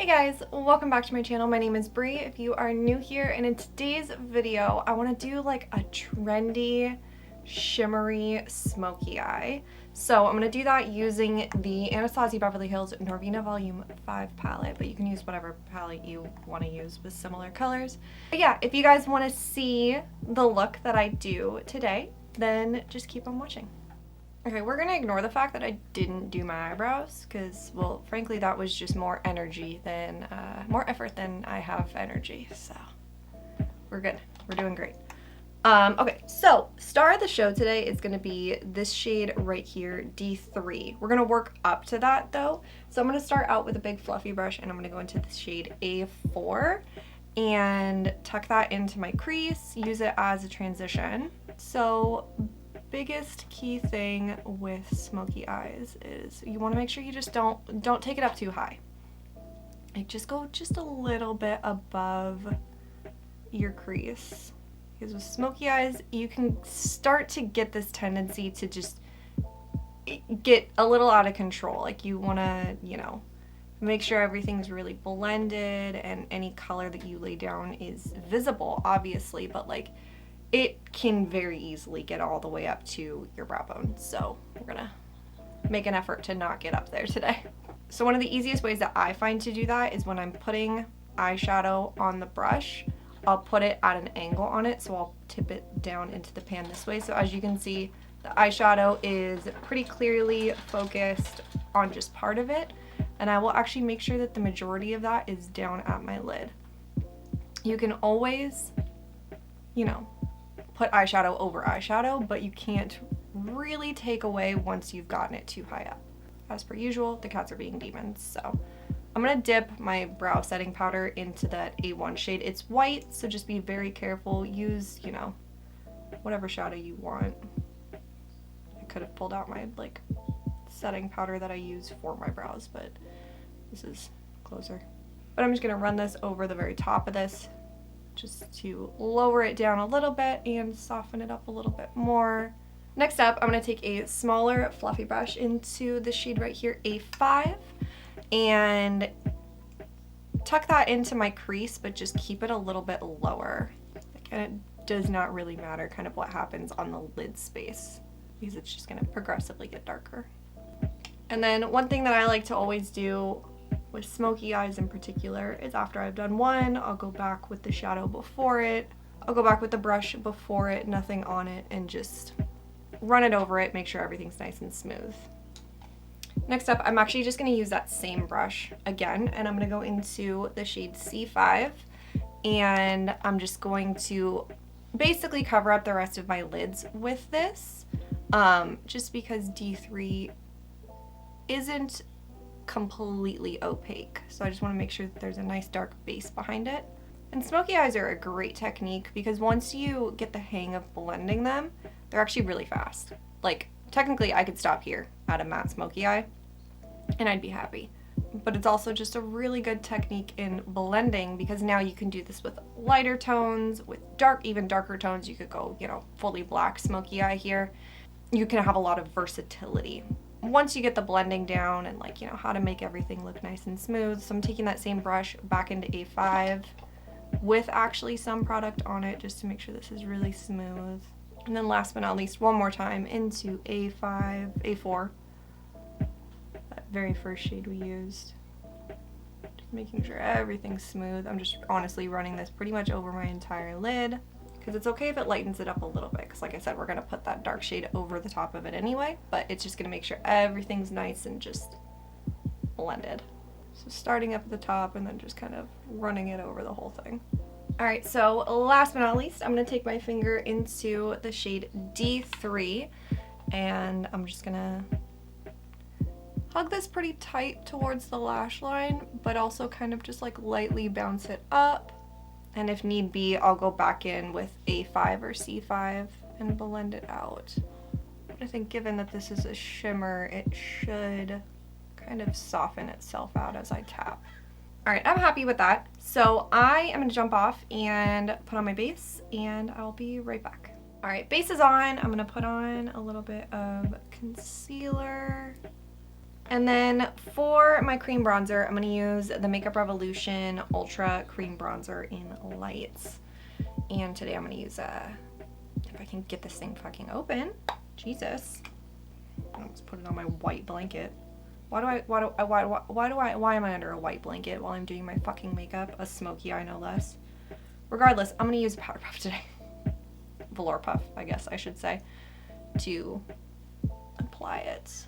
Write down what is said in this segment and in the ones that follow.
Hey guys, welcome back to my channel. My name is Bree if you are new here, and in today's video I want to do like a trendy shimmery smoky eye. So I'm going to do that using the Anastasia Beverly Hills Norvina Volume 5 palette, but you can use whatever palette you want to use with similar colors. But yeah, if you guys want to see the look that I do today, then just keep on watching. Okay, we're gonna ignore the fact that I didn't do my eyebrows because, well, frankly, that was just more energy than, more effort than I have energy, so we're good. We're doing great. Okay, so star of the show today is gonna be this shade right here, D3. We're gonna work up to that though. So I'm gonna start out with a big fluffy brush and I'm gonna go into the shade A4 and tuck that into my crease, use it as a transition. So biggest key thing with smoky eyes is you want to make sure you just don't take it up too high. Like just go just a little bit above your crease, because with smoky eyes you can start to get this tendency to just get a little out of control. Like you want to, you know, make sure everything's really blended and any color that you lay down is visible, obviously, but like it can very easily get all the way up to your brow bone. So we're gonna make an effort to not get up there today. So one of the easiest ways that I find to do that is when I'm putting eyeshadow on the brush, I'll put it at an angle on it. So I'll tip it down into the pan this way. So as you can see, the eyeshadow is pretty clearly focused on just part of it. And I will actually make sure that the majority of that is down at my lid. You can always, you know, put eyeshadow over eyeshadow, but you can't really take away once you've gotten it too high up. As per usual, the cats are being demons, so I'm gonna dip my brow setting powder into that A1 shade. It's white, so just be very careful. Use, you know, whatever shadow you want. I could have pulled out my like setting powder that I use for my brows, but this is closer. But I'm just gonna run this over the very top of this, just to lower it down a little bit and soften it up a little bit more. Next up, I'm going to take a smaller fluffy brush into the shade right here, A5, and tuck that into my crease, but just keep it a little bit lower. And it does not really matter kind of what happens on the lid space, because it's just going to progressively get darker. And then one thing that I like to always do with smoky eyes in particular is after I've done one, I'll go back with the shadow before it, I'll go back with the brush before it, nothing on it, and just run it over it, make sure everything's nice and smooth. Next up, I'm actually just going to use that same brush again, and I'm going to go into the shade C5, and I'm just going to basically cover up the rest of my lids with this, just because D3 isn't completely opaque, so I just want to make sure that there's a nice dark base behind it. And smoky eyes are a great technique because once you get the hang of blending them, they're actually really fast. Like technically I could stop here at a matte smoky eye and I'd be happy, but it's also just a really good technique in blending because now you can do this with lighter tones, with even darker tones. You could go, you know, fully black smoky eye here. You can have a lot of versatility once you get the blending down and, like, you know, how to make everything look nice and smooth. So I'm taking that same brush back into A5 with actually some product on it just to make sure this is really smooth. And then last but not least, one more time into A4, that very first shade we used. Just making sure everything's smooth. I'm just honestly running this pretty much over my entire lid, because it's okay if it lightens it up a little bit, because like I said, we're going to put that dark shade over the top of it anyway, but it's just going to make sure everything's nice and just blended. So starting up at the top and then just kind of running it over the whole thing. Alright, so last but not least, I'm going to take my finger into the shade D3, and I'm just going to hug this pretty tight towards the lash line, but also kind of just like lightly bounce it up. And if need be, I'll go back in with A5 or C5 and blend it out. I think given that this is a shimmer, it should kind of soften itself out as I tap. All right, I'm happy with that. So I am gonna jump off and put on my base, and I'll be right back. All right, base is on. I'm gonna put on a little bit of concealer. And then for my cream bronzer, I'm gonna use the Makeup Revolution Ultra Cream Bronzer in Lights. And today I'm gonna use if I can get this thing fucking open. Jesus. I almost put it on my white blanket. Why am I under a white blanket while I'm doing my fucking makeup? A smoky eye, no less. Regardless, I'm gonna use a powder puff today. Velour puff, I guess I should say, to apply it.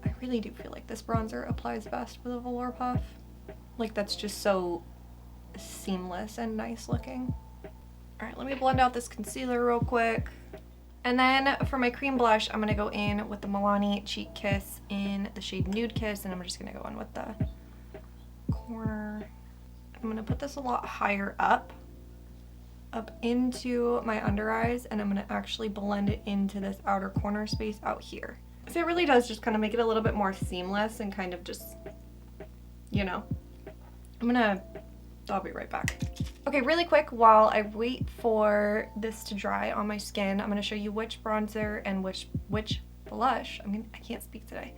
I really do feel like this bronzer applies best with a velour puff. Like, that's just so seamless and nice looking. All right, let me blend out this concealer real quick. And then for my cream blush, I'm gonna go in with the Milani Cheek Kiss in the shade Nude Kiss, and I'm just gonna go in with the corner. I'm gonna put this a lot higher up into my under eyes, and I'm gonna actually blend it into this outer corner space out here. So it really does just kind of make it a little bit more seamless and kind of just, you know. I'll be right back. Okay, really quick, while I wait for this to dry on my skin, I'm gonna show you which bronzer and which blush, I can't speak today,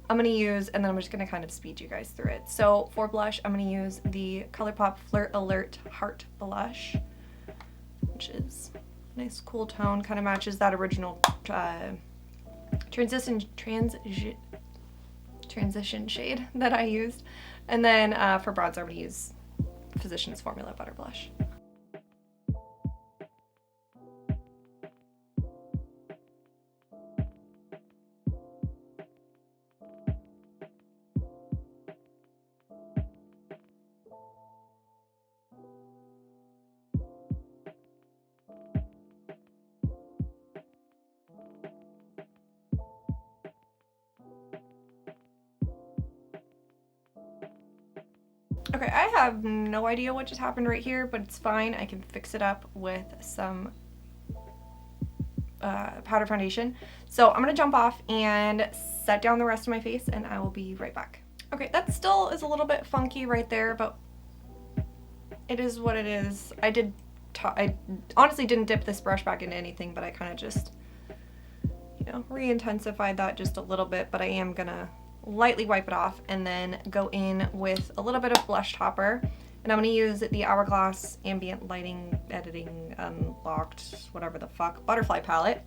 I'm gonna use, and then I'm just gonna kind of speed you guys through it. So for blush, I'm gonna use the Colourpop Flirt Alert Heart Blush, which is a nice cool tone, kind of matches that original transition shade that I used. And then for bronzer, I'm gonna use Physicians Formula Butter Blush. Okay, I have no idea what just happened right here, but it's fine. I can fix it up with some powder foundation. So I'm gonna jump off and set down the rest of my face, and I will be right back. Okay, that still is a little bit funky right there, but it is what it is. I honestly didn't dip this brush back into anything, but I kind of just, you know, re-intensified that just a little bit, but I am gonna lightly wipe it off and then go in with a little bit of blush topper, and I'm going to use the Hourglass Ambient Lighting Editing Unlocked whatever the fuck butterfly palette,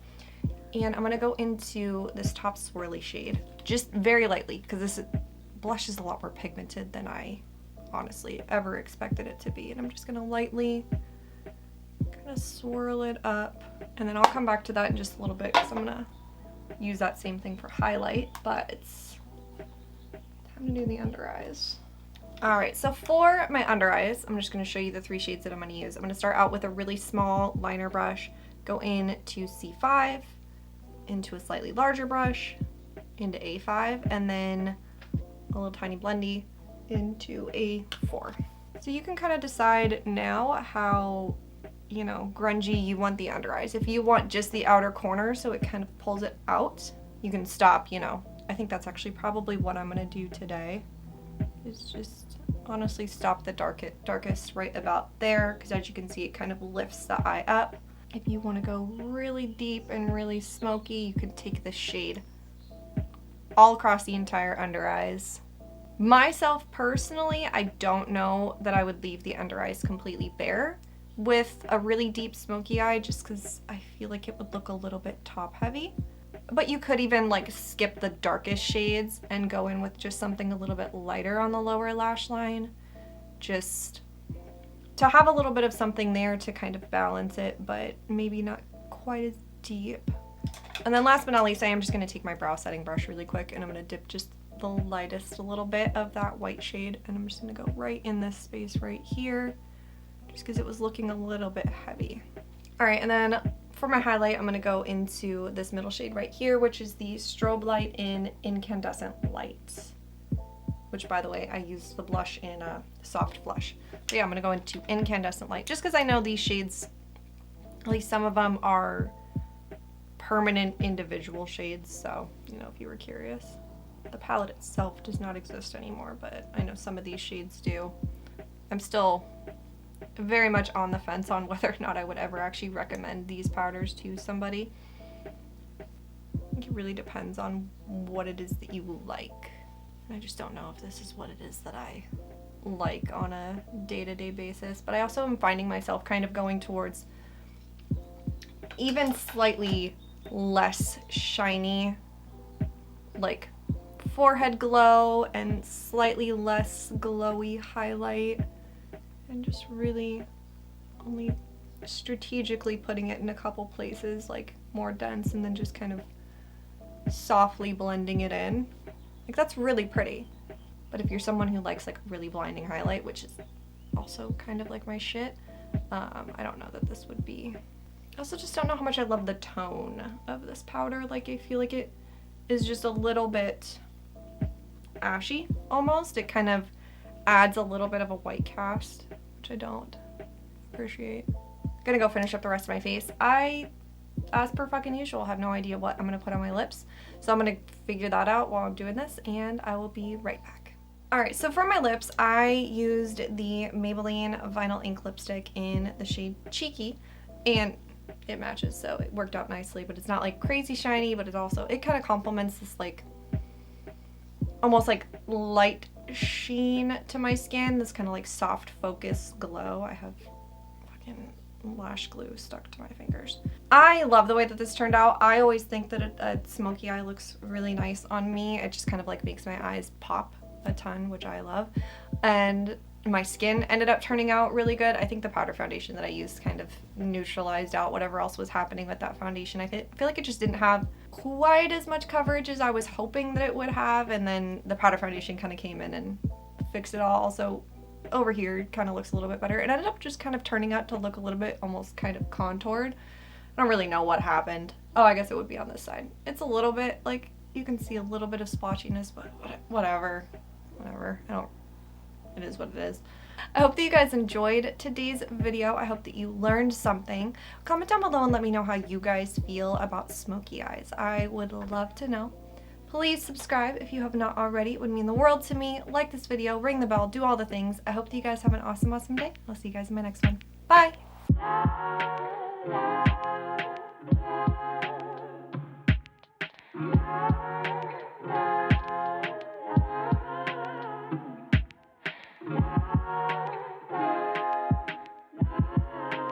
and I'm going to go into this top swirly shade just very lightly, because this blush is a lot more pigmented than I honestly ever expected it to be, and I'm just going to lightly kind of swirl it up, and then I'll come back to that in just a little bit because I'm going to use that same thing for highlight, but it's I'm gonna do the under eyes. All right, so for my under eyes, I'm just gonna show you the 3 shades that I'm gonna use. I'm gonna start out with a really small liner brush, go in to C5, into a slightly larger brush, into A5, and then a little tiny blendy into A4. So you can kind of decide now how, you know, grungy you want the under eyes. If you want just the outer corner so it kind of pulls it out, you can stop, you know. I think that's actually probably what I'm gonna do today, is just honestly stop the darkest right about there, because as you can see, it kind of lifts the eye up. If you want to go really deep and really smoky, you can take this shade all across the entire under eyes. Myself personally, I don't know that I would leave the under eyes completely bare with a really deep smoky eye, just because I feel like it would look a little bit top heavy. But you could even like skip the darkest shades and go in with just something a little bit lighter on the lower lash line, just to have a little bit of something there to kind of balance it, but maybe not quite as deep. And then last but not least, I am just going to take my brow setting brush really quick, and I'm going to dip just the lightest little bit of that white shade, and I'm just going to go right in this space right here, just because it was looking a little bit heavy. All right, and then for my highlight, I'm going to go into this middle shade right here, which is the Strobe Light in Incandescent Light, which, by the way, I used the blush in a soft blush. So yeah, I'm going to go into Incandescent Light, just because I know these shades, at least some of them, are permanent individual shades, so, you know, if you were curious. The palette itself does not exist anymore, but I know some of these shades do. I'm still very much on the fence on whether or not I would ever actually recommend these powders to somebody. I think it really depends on what it is that you like. And I just don't know if this is what it is that I like on a day-to-day basis. But I also am finding myself kind of going towards even slightly less shiny, like forehead glow and slightly less glowy highlight, and just really only strategically putting it in a couple places, like more dense, and then just kind of softly blending it in. Like, that's really pretty. But if you're someone who likes like really blinding highlight, which is also kind of like my shit, I don't know that this would be. I also just don't know how much I love the tone of this powder. Like, I feel like it is just a little bit ashy almost. It kind of adds a little bit of a white cast, which I don't appreciate. Gonna go finish up the rest of my face. I, as per fucking usual, have no idea what I'm gonna put on my lips. So I'm gonna figure that out while I'm doing this, and I will be right back. Alright, so for my lips, I used the Maybelline Vinyl Ink Lipstick in the shade Cheeky, and it matches, so it worked out nicely, but it's not like crazy shiny, but it kind of complements this like almost like light sheen to my skin, this kind of like soft focus glow. I have fucking lash glue stuck to my fingers. I love the way that this turned out. I always think that a smoky eye looks really nice on me. It just kind of like makes my eyes pop a ton, which I love. And my skin ended up turning out really good. I think the powder foundation that I used kind of neutralized out whatever else was happening with that foundation. I feel like it just didn't have quite as much coverage as I was hoping that it would have, and then the powder foundation kind of came in and fixed it all. So over here it kind of looks a little bit better. It ended up just kind of turning out to look a little bit almost kind of contoured. I don't really know what happened. Oh, I guess it would be on this side. It's a little bit, like, you can see a little bit of splotchiness, but whatever. It is what it is. I hope that you guys enjoyed today's video. I hope that you learned something. Comment down below and let me know how you guys feel about smoky eyes. I would love to know. Please subscribe if you have not already. It would mean the world to me. Like this video, ring the bell, do all the things. I hope that you guys have an awesome, awesome day. I'll see you guys in my next one. Bye!